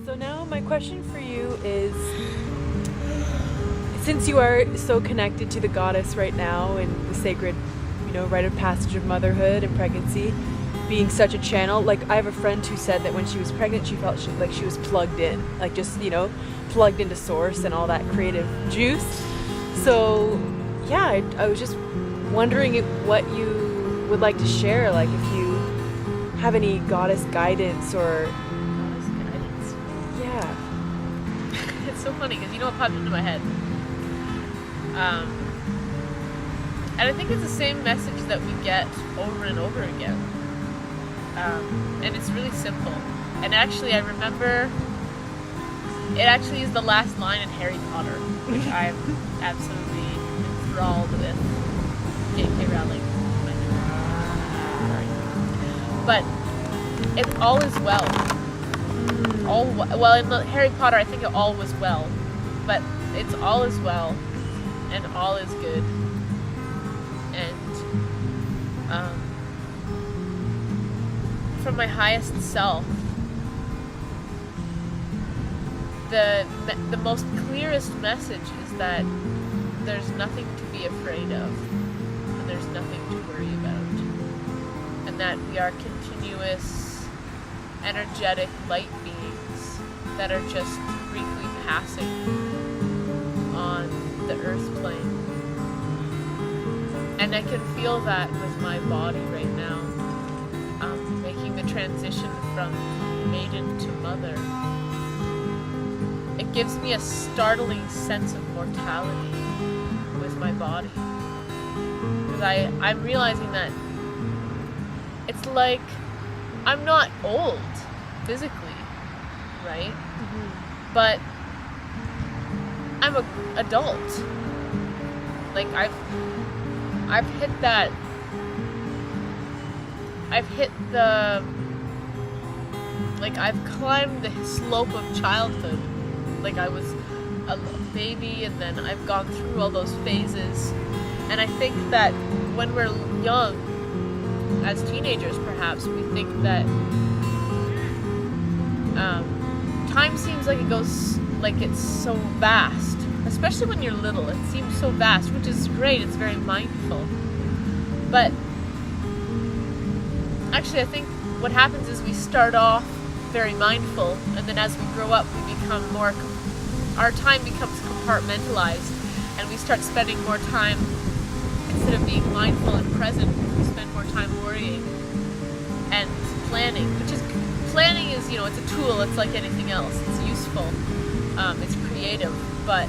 So now my question for you is, since you are so connected to the goddess right now and the sacred, rite of passage of motherhood and pregnancy, being such a channel, like I have a friend who said that when she was pregnant, she felt like she was plugged in, like just, plugged into source and all that creative juice. So yeah, I was just wondering what you would like to share, like if you have any goddess guidance or... Goddess guidance. Yeah. It's so funny because you know what popped into my head? And I think it's the same message that we get over and over again. And it's really simple. And actually, I remember it actually is the last line in Harry Potter, which I'm absolutely enthralled with. J.K. Rowling. But it's all is well. Well, in the Harry Potter, I think it all was well. But it's all is well, and all is good. And from my highest self, the most clearest message is that there's nothing to be afraid of, and there's nothing to worry about, and that we are continuous, energetic light beings that are just briefly passing on the earth plane. And I can feel that with my body right now, making the transition from maiden to mother. It gives me a startling sense of mortality with my body. Because I'm realizing that it's like I'm not old physically, right? Mm-hmm. But I'm an adult. Like I've climbed the slope of childhood. Like I was a baby, and then I've gone through all those phases. And I think that when we're young, as teenagers perhaps, we think that time seems like it goes, like it's so vast. Especially when you're little, it seems so vast, which is great, it's very mindful. But actually I think what happens is we start off very mindful, and then as we grow up we become more, our time becomes compartmentalized, and we start spending more time, instead of being mindful and present, we spend more time worrying and planning, planning is, it's a tool, it's like anything else, it's useful, it's creative, but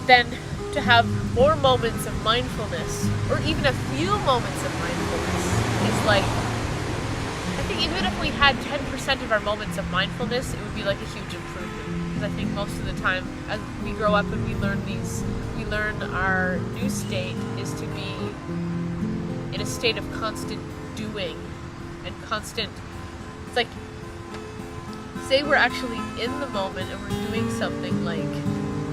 then to have more moments of mindfulness, or even a few moments of mindfulness, is like, I think even if we had 10% of our moments of mindfulness, it would be like a huge improvement. Because I think most of the time, as we grow up and we learn our new state is to be in a state of constant doing and constant, it's like, say we're actually in the moment and we're doing something like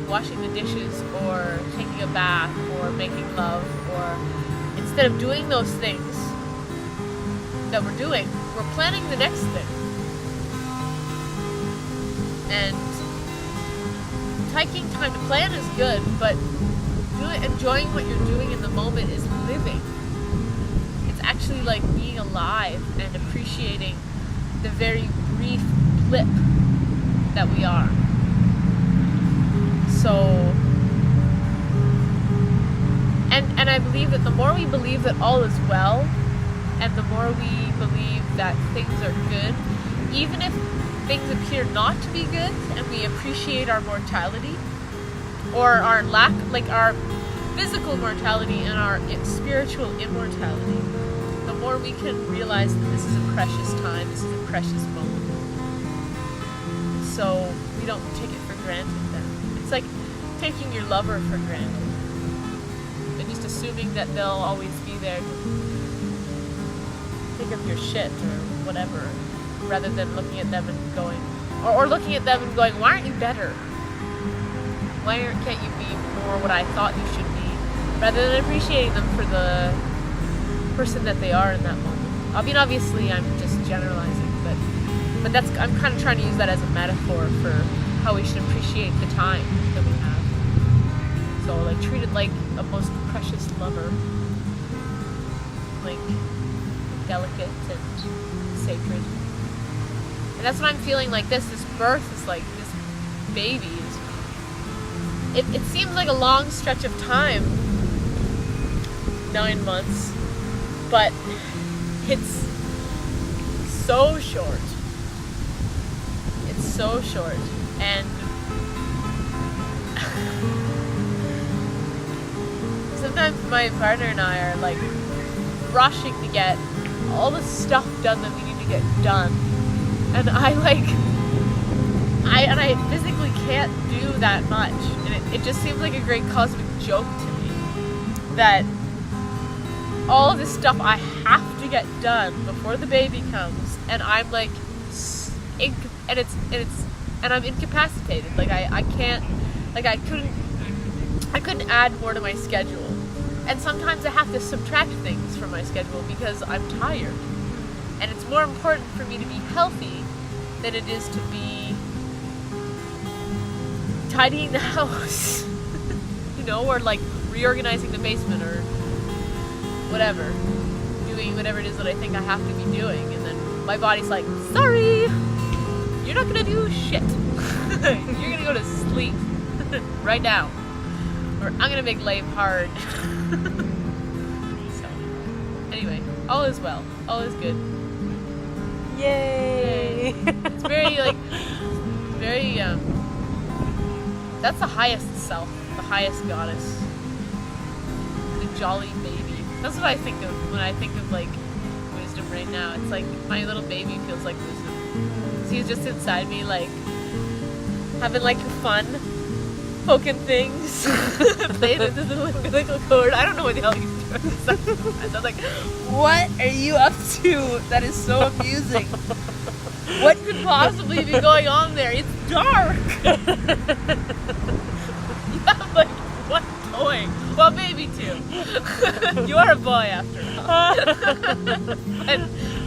washing the dishes or taking a bath or making love, or instead of doing those things that we're doing, we're planning the next thing. And taking time to plan is good, but enjoying what you're doing in the moment is living. It's actually like being alive and appreciating the very brief blip that we are. So, and I believe that the more we believe that all is well, and the more we believe that things are good, even if things appear not to be good, and we appreciate our mortality, or our lack, like our physical mortality and our spiritual immortality, the more we can realize that this is a precious time, this is a precious moment. So we don't take it for granted then. It's like taking your lover for granted and just assuming that they'll always be there to pick up your shit or whatever, rather than looking at them and going, or looking at them and going, why aren't you better? Why can't you be more what I thought you should be? Rather than appreciating them for the person that they are in that moment. I mean, obviously I'm just generalizing, but that's, I'm kind of trying to use that as a metaphor for how we should appreciate the time that we have. So like treat it like a most precious lover, like delicate and sacred. And that's what I'm feeling like this birth is like, this baby is, it seems like a long stretch of time, 9 months, but it's so short. It's so short. And sometimes my partner and I are like rushing to get all the stuff done that we need to get done. And I physically can't do that much. And it just seems like a great cosmic joke to me that all of this stuff I have to get done before the baby comes, and I'm like, and I'm incapacitated. Like I can't, like I couldn't add more to my schedule. And sometimes I have to subtract things from my schedule because I'm tired. And it's more important for me to be healthy than it is to be tidying the house, you know, or like reorganizing the basement or whatever, doing whatever it is that I think I have to be doing. And then my body's like, sorry, you're not gonna do shit. You're gonna go to sleep right now, or I'm gonna make life hard. So anyway, all is well, all is good. Yay! It's very that's the highest self, the highest goddess, the jolly baby. That's what I think of when I think of like wisdom right now. It's like my little baby feels like wisdom. So he's just inside me, like having like fun, poking things, playing with this little umbilical cord. I don't know what the hell he's doing. I'm like, what are you up to? That is so amusing. What could possibly be going on there? It's dark. You have like one toy. Well, maybe two. You are a boy after all.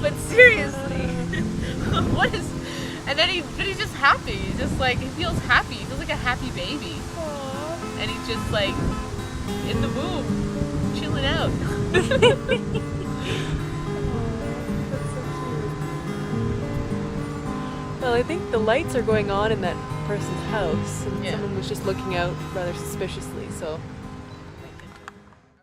but seriously, what is? And then he's just happy. He's just like, he feels happy. He feels like a happy baby. Aww. And he's just like in the womb, chilling out. Well, I think the lights are going on in that person's house, and yeah. someone was just looking out rather suspiciously, so